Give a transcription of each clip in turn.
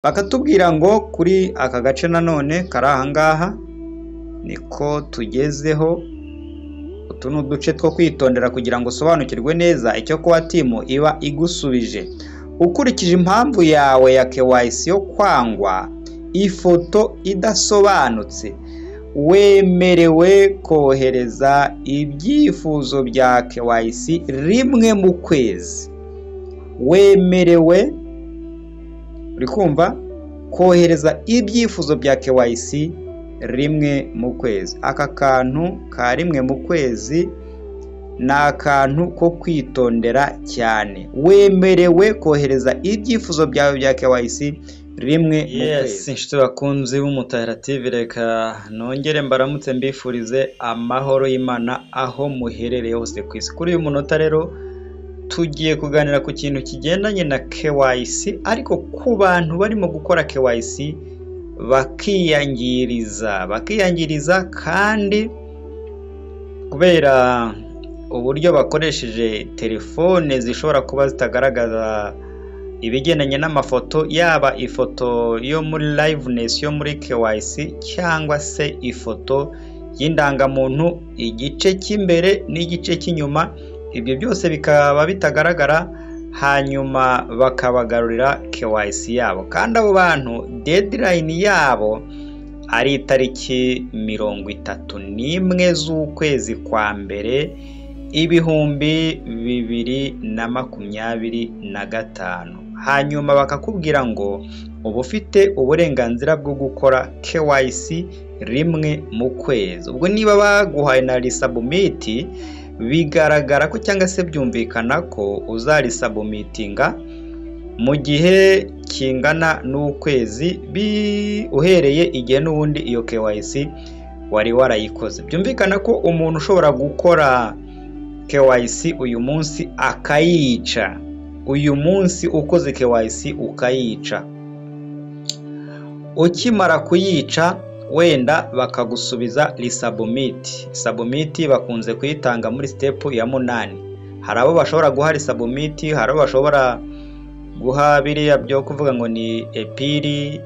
bakatubwira ngo kuri aka gace nanone kari aha ngaha niko tugezeho. Utu ni uduce two kwitondera kugira ngo usobanukirwe neza icyo kuba timu iba igusubije. Ukurikije impamvu yawe ya KYC yo kwangwa ifoto idasobanutse, wemerewe kohereza ibyifuzo bya KYC rimwe mu kwezi. Wemerewe, uri kumva, kohereza ibyifuzo bya KYC rimwe mu kwezi. Aka kantu ka rimwe mu kwezi ni akantu ko kwitondera cyane. Wemerewe kohereza ibyifuzo byawe bya KYC rimwe mu kwezi. Inshuti bakunzi b'Umutahira TV, reka nongere mbaramutse mbifurize amahoro y'Imana aho muherereye hose ku isi. Kuri uyu munota rero tugiye kuganira ku kintu kigendanye na KYC, ariko ku bantu barimo gukora KYC bakiyangiriza kandi kubera uburyo bakoresheje telefone zishobora kuba zitagaragaza ibigendanye n'amafoto, yaba ifoto yo muri liveness yo muri KYC cyangwa se ifoto y'indangamuntu, igice cy'imbere n'igice cy'inyuma, ibyo byose bikaba bitagaragara, hanyuma bakabagarurira KYC yabo. Kandi abo bantu deadline yabo ari itariki 31 z'ukwezi kwa mbere 2025. Hanyuma bakakubwira ngo uba ufite uburenganzira bwo gukora KYC rimwe mu kwezi. Ubwo niba baguhaye na resubmit, bigaragara ko cyangwa se byumvikana ko uzarisubmitinga mu gihe kingana n'ukwezi uhereye igihe n'ubundi iyo KYC wari warayikoze. Byumvikana ko umuntu ushobora gukora KYC uyu munsi akayica, uyu munsi ukoze KYC ukayica, ukimara kuyica wenda bakagusubiza resubmit. Submit bakunze kuyitanga muri step ya 8. Hari abo bashobora guha resubmit, hari abo bashobora guha biriya byo kuvuga ngo ni epiri,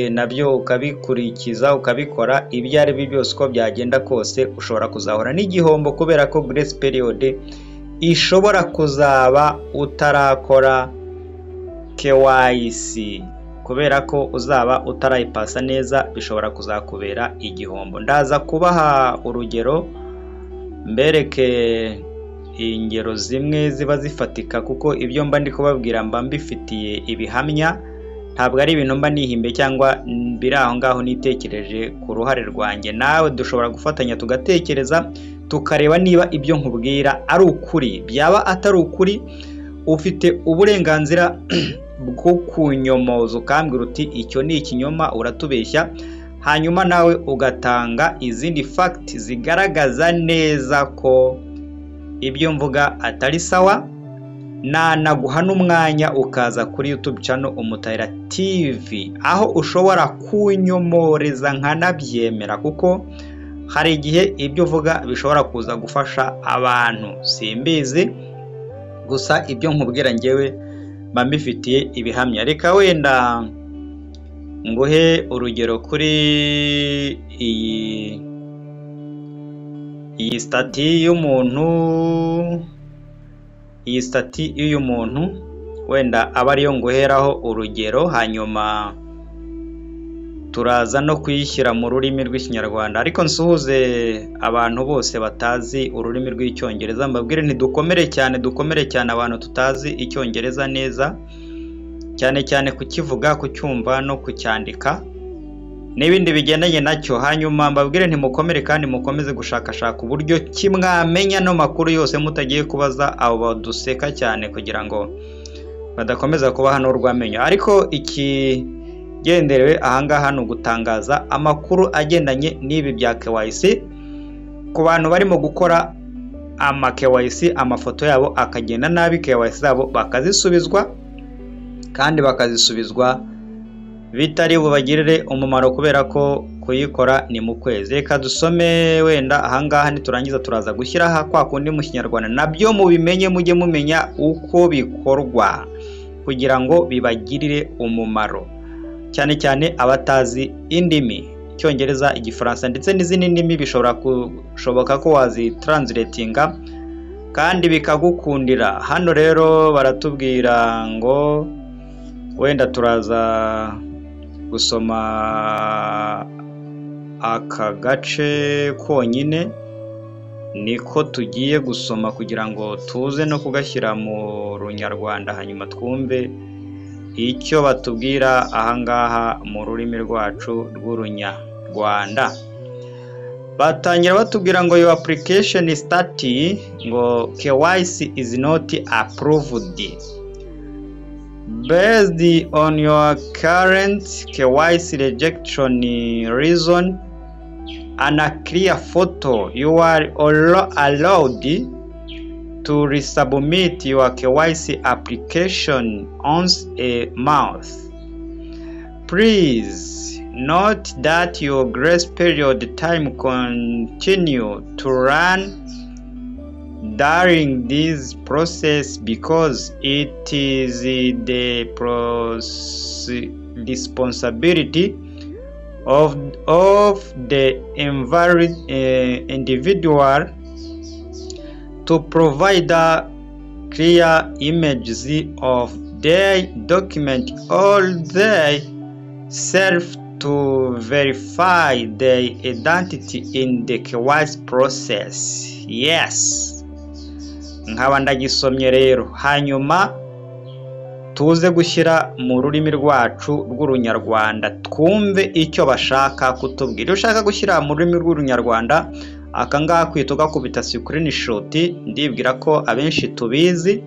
nabyo ukabikurikiza ukabikora. Ibyo ari byo byose uko byagenda kose ushobora kuzahura n'igihombo, kubera ko grace period ishobora kuzaba utarakora KYC, kubera ko uzaba utarayipasa neza, bishobora kuzakubera igihombo. Ndaza kubaha urugero mbereke ingero zimwe ziba zifatika, kuko ibyo mba ndi kubabwira mba mbifitiye ibihamya, ntabwo ari ibintu mba nihimbe cyangwa biri aho ngaho nitekereje ku ruhare rwanjye. Nawe dushobora gufatanya tugatekereza tukareba niba ibyo nkubwira ari ukuri. Byaba atari ukuri, ufite uburenganzira bwo kunyomoza ukambwira uti icyo ni ikinyoma, uratubeshya, hanyuma nawe ugatanga izindi fact zigaragaza neza ko ibyo mvuga atari sawa. Naguha n'umwanya ukaza kuri YouTube channel Umutahira TV, aho ushobora kunyomoreza nkanabyemera, kuko hari igihe ibyo uvuga bishobora kuza gufasha abantu, simbizi, gusa ibyo nkubwira njyewe mba mbifitiye ibihamya. Reka wenda nguhe urugero kuri iyi stati y'uyu muntu, wenda aba ariyo nguheraho urugero, hanyuma turaza no kuyishyira mu rurimi rw'Ikinyarwanda. Ariko nsuhuze abantu bose batazi ururimi rw'Icyongereza, mbabwire ntidukomere cyane abantu tutazi Icyongereza neza, cyane cyane kukivuga, kucyumva no kucyandika n'ibindi bigendanye nacyo. Hanyuma mbabwire ntimukomere kandi mukomeze gushakashaka uburyo kimwamenya no makuru yose mutagiye kubaza abo baduseka cyane, kugira ngo badakomeza kuba hano urwamenyo. Ariko ikigenderewe ahangaha ni ugutangaza amakuru agendanye n'ibi bya KYC ku bantu barimo gukora ama KYC, amafoto yabo akagenda nabi, KYC zabo bakazisubizwa, kandi bakazisubizwa bitari bubagirire umumaro, kubera ko kuyikora ni mu kwezi. Reka dusome wenda ahangaha, niturangiza turaza gushyiraho kwa kundi mu Kinyarwanda nabyo mubimenye, mujye mumenya uko bikorwa, kugira ngo bibagirire umumaro, cyane cyane abatazi indimi Icyongereza, Igifaransa ndetse n'izindi ndimi bishobora kushoboka ko wazitranslatinga kandi bikagukundira. Hano rero baratubwira ngo wenda turaza gusoma aka gace konyine, niko tugiye gusoma kugira ngo tuze no kugashyira mu runyarwanda hanyuma twumve icyo batubwira ahangaha mu rurimi rwacu rw'urunyarwanda. Batangira batubwira ngo your application status ngo KYC is not approved. Based on your current KYC rejection reason and a clear photo, you are allowed to resubmit your KYC application once a month. Please note that your grace period time continue to run during this process because it is the responsibility of the individual to provide clear images of their document all they self to verify their identity in the KYC process. Yes, nkaba ndagisomye rero, hanyuma tuze gushyira mu rurimi rwacu rw'urunyarwanda twumve icyo bashaka kutubwira. Iyo ushaka gushyira mu rurimi rw'urunyarwanda akangaha kwita ugakubita screenshot, ndibwira ko abenshi tubizi.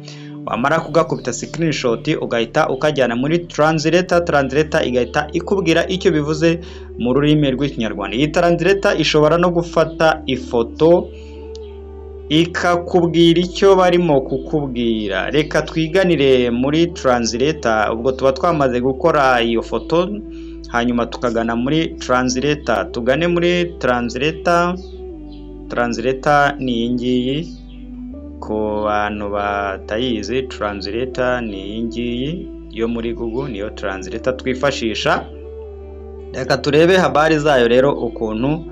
Wamara kugakubita screenshot ugahita ukajyana muri translator igahita ikubwira icyo bivuze mu rurimi rw'ikinyarwanda. Iyi translator ishobora no gufata ifoto ikakubwira icyo barimo kukubwira. Reka twiganire muri translator, ubwo tuba twamaze gukora iyo foto hanyuma tukagana muri translator. Tugane muri translator ni iyi ngiyi, ku bantu batayizi translator ni iyi ngiyi yo muri Google, niyo translator twifashisha. Reka turebe habari zayo rero ukuntu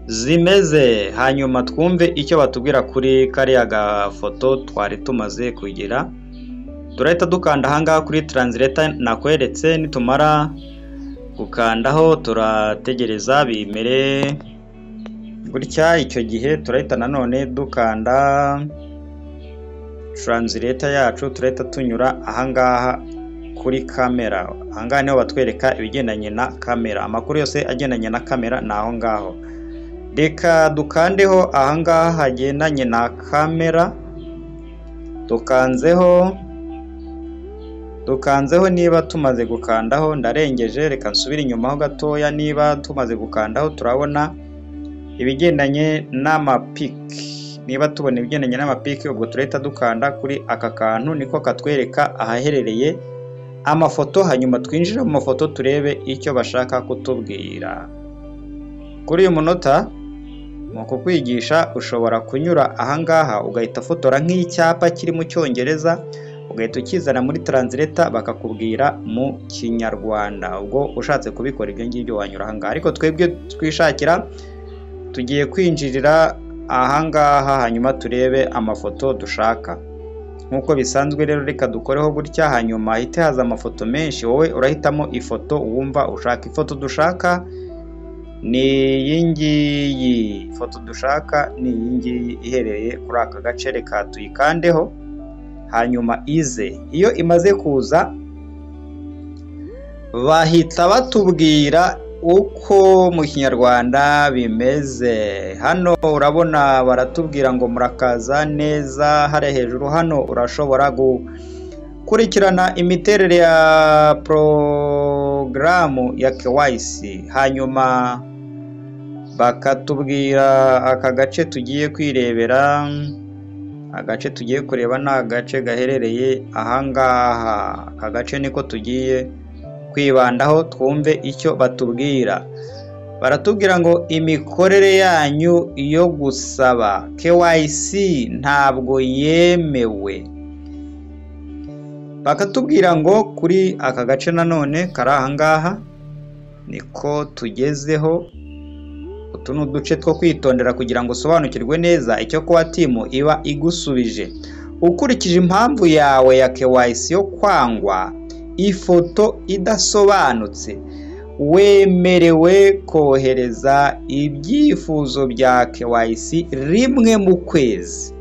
zimeze, hanyuma twumve icyo batubwira kuri kariya gafoto twari tumaze kugira. Turahita dukanda ahangaha kuri translator nakweretse, nitumara gukandaho turategereza bimere gutya. Icyo gihe turahita nanone dukanda translator yacu, turahita tunyura ahangaha kuri kamera. Ahangaha niho batwereka ibigendanye na kamera, amakuru yose agendanye na kamera ni aho ngaho. Reka dukandeho ahangaha hagendanye na kamera, dukanzeho niba tumaze gukandaho, ndarengeje reka nsubire inyuma ho gatoya. Niba tumaze gukandaho turabona ibigendanye n'amapiki. Niba tubona ibigendanye n'amapiki, ubwo turahita dukanda kuri aka kantu, niko katwereka ahaherereye amafoto, hanyuma twinjira mu mafoto turebe icyo bashaka kutubwira. Kuri uyu munota mu kukwigisha ushobora kunyura ahangaha ugahita fotora nk'icyapa kiri mu Cyongereza, ugahita ukizana muri translator bakakubwira mu Kinyarwanda. Ubwo ushatse kubikora ibyo ngibyo wanyura ahangaha, ariko twebwe twishakira tugiye kwinjirira ahangaha hanyuma turebe amafoto dushaka. Nkuko bisanzwe rero reka dukoreho gutya, hanyuma hite haza amafoto menshi. Wowe urahitamo ifoto wumva ushaka. Ifoto dushaka ni iyi ngiyi, ifoto dushaka ni iyi ngiyi iherereye kuri aka gace. Reka tuyikandeho hanyuma ize. Iyo imaze kuza bahita batubwira uko mu Kinyarwanda bimeze. Hano urabona baratubwira ngo murakaza neza. Hare hejuru hano urashobora gukurikirana imiterere ya porogaramu ya KYC, hanyuma bakatubwira aka gace tugiye kwirebera. Agace tugiye kureba ni agace gaherereye ahangaha. Aka gace niko tugiye kwibandaho twumve icyo batubwira. Baratubwira ngo imikorere yanyu yo gusaba KYC ntabwo yemewe. bakatubwira ngo kuri aka gace nanone kari aha ngaha niko tugezeho. Utu ni uduce two kwitondera kugira ngo usobanukirwe neza icyo kuba timu iba igusubije. Ukurikije impamvu yawe ya KYC yo kwangwa ifoto idasobanutse, wemerewe kohereza ibyifuzo bya KYC rimwe mu kwezi.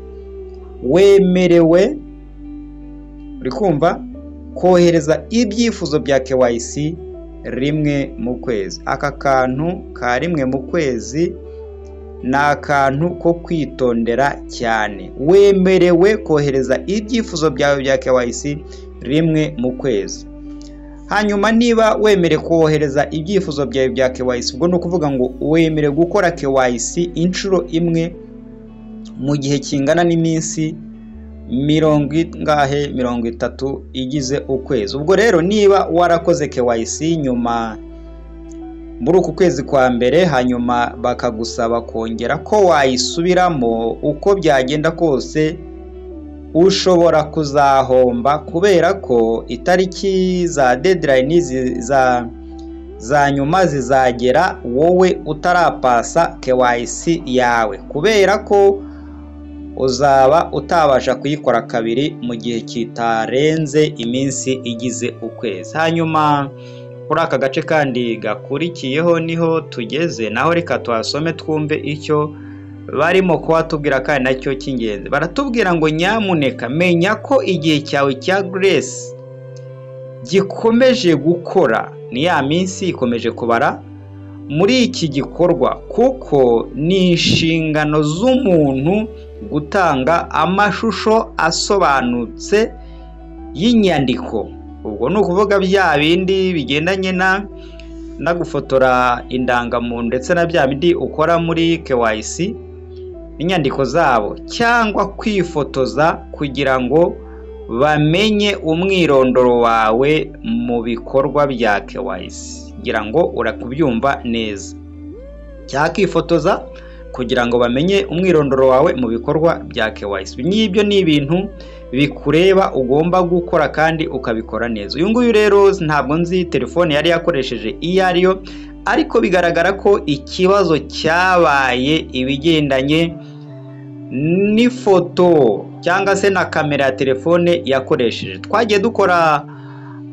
Wemerewe, uri kumva, kohereza ibyifuzo bya KYC rimwe mu kwezi. Aka kantu ka rimwe mu kwezi ni akantu ko kwitondera cyane. Wemerewe kohereza ibyifuzo byawe bya KYC rimwe mu kwezi. Hanyuma niba wemerewe kohereza ibyifuzo byawe bya KYC, ubwo ni ukuvuga ngo wemerewe gukora KYC inshuro imwe mu gihe kingana n'iminsi 30 igize ukwezi. Ubwo rero niba warakoze KYC nyuma muri uku kwezi kwa mbere, hanyuma bakagusaba kongera ko wayisubiramo, uko byagenda kose ushobora kuzahomba, kubera ko itariki za deadline za nyuma zizagera wowe utarapasa KYC yawe, kubera ko uzaba utabasha kuyikora kabiri mu gihe kitarenze iminsi igize ukwezi. Hanyuma kuri aka gace kandi gakurikiyeho niho tugeze, naho reka tuhasome twumve icyo barimo kubatubwira kandi nacyo cy'ingenzi. Baratubwira ngo nyamuneka menya ko igihe cyawe cya Grace gikomeje gukora, ni ya minsi ikomeje kubara muri iki gikorwa, kuko ni inshingano z'umuntu gutanga amashusho asobanutse y'inyandiko. Ubwo ni ukuvuga bya bindi bigendanye na gufotora indangamuntu ndetse na bya bindi ukora muri KYC, inyandiko zabo, cyangwa kwifotoza kugira ngo bamenye umwirondoro wawe mu bikorwa bya KYC. Ngira ngo urakubyumva neza. Cyangwa kwifotoza kugira ngo bamenye umwirondoro wawe mu bikorwa bya KYC. N'ibyo ni ibintu bikureba ugomba gukora kandi ukabikora neza. Uyu nguyu rero ntabwo nzi telefone yari yakoresheje iyo ariyo, ariko bigaragara ko ikibazo cyabaye ibigendanye n'ifoto cyangwa se na kamera ya telefone yakoresheje. Twagiye dukora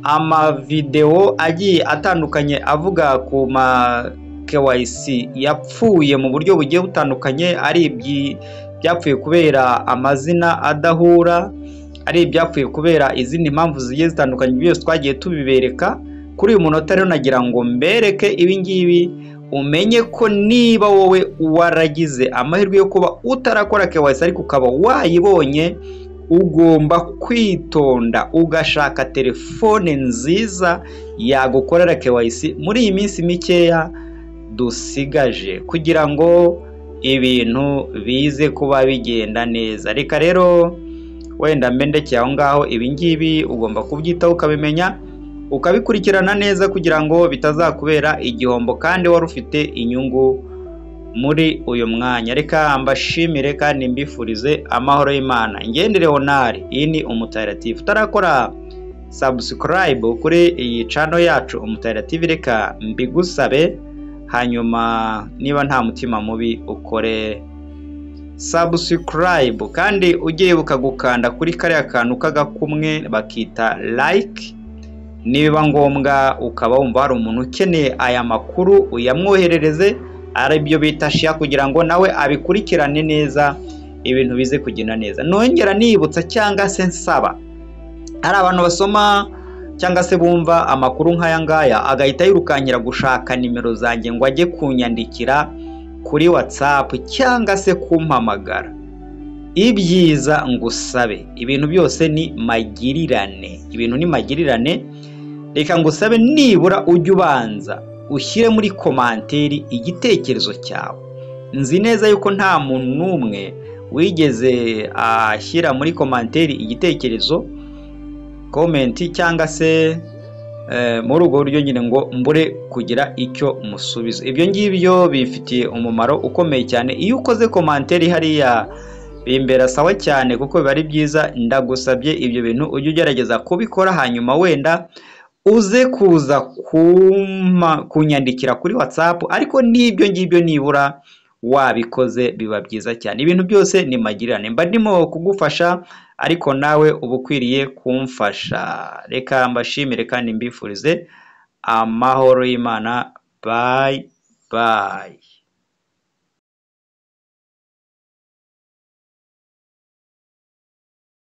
amavideo agiye atandukanye avuga ku ma KYC yapfuye mu buryo bugiye butandukanye, ari byapfuye kubera amazina adahura, ari ibyapfuye kubera izindi mpamvu zigiye zitandukanye. Byose twagiye tubibereka. Kuri uyu munota rero nagira ngo mbereke ibingibi, umenye ko niba wowe waragize amahirwe yo kuba utarakora KYC ariko ukaba wayibonye, ugomba kwitonda ugashaka telefone nziza yagukorera KYC muri iyi minsi mikeya dusigaje, kugira ngo ibintu bize kuba bigenda neza. Reka rero wenda mbendekeye aho ngaho, ibingibi ugomba kubyitaho ukabimenya, ukabikurikirana neza kugira ngo bitazakubera igihombo kandi wari ufite inyungu muri uyu mwanya. Reka mbashimire kandi mbifurize amahoro y'Imana. Ngende Leonard, iyi ni Umutayira. Utarakora subscribe kuri iyi channel yacu Umutayira TV, reka mbigusabe, hanyuma niba nta mutima mubi ukore subscribe, kandi ujye wibuka gukanda kuri kariya kantu kagakumwe bakita like. Niba ngombwa ukaba wumva hari umuntu ukeneye aya makuru, uyamwoherereze, ari byo bita share, kugira ngo nawe abikurikirane neza, ibintu bize kugenda neza. Nongera nibutsa cyangwa se nsaba, hari abantu basoma cyangwa se bumva amakuru nk'aya ngaya agahita yirukankira gushaka nimero zanjye ngo ajye kunyandikira kuri WhatsApp cyangwa se kumpamagara. Ibyiza ngusabe, ibintu byose ni magirirane, ibintu ni magirirane. Reka ngusabe nibura ujye ubanza ushyire muri komanteri igitekerezo cyawe. Nzi neza yuko nta muntu n'umwe wigeze ashyira muri komanteri igitekerezo, komenti cyangwa se muri ubwo buryo nyine ngo mbure kugira icyo musubiza. Ibyo ngibyo bifitiye umumaro ukomeye cyane. Iyo ukoze komanteri hariya bimbera sawa cyane kuko biba ari byiza. Ndagusabye ibyo bintu ujye ugerageza kubikora, hanyuma wenda uze kuza kunyandikira kuri WhatsApp, ariko n'ibyo ngibyo nibura wabikoze biba byiza cyane. Ibintu byose ni magirirane, mba ndimo kugufasha ariko nawe uba ukwiriye kumfasha. Reka mbashimire kandi mbifurize amahoro y'Imana. Bye bye.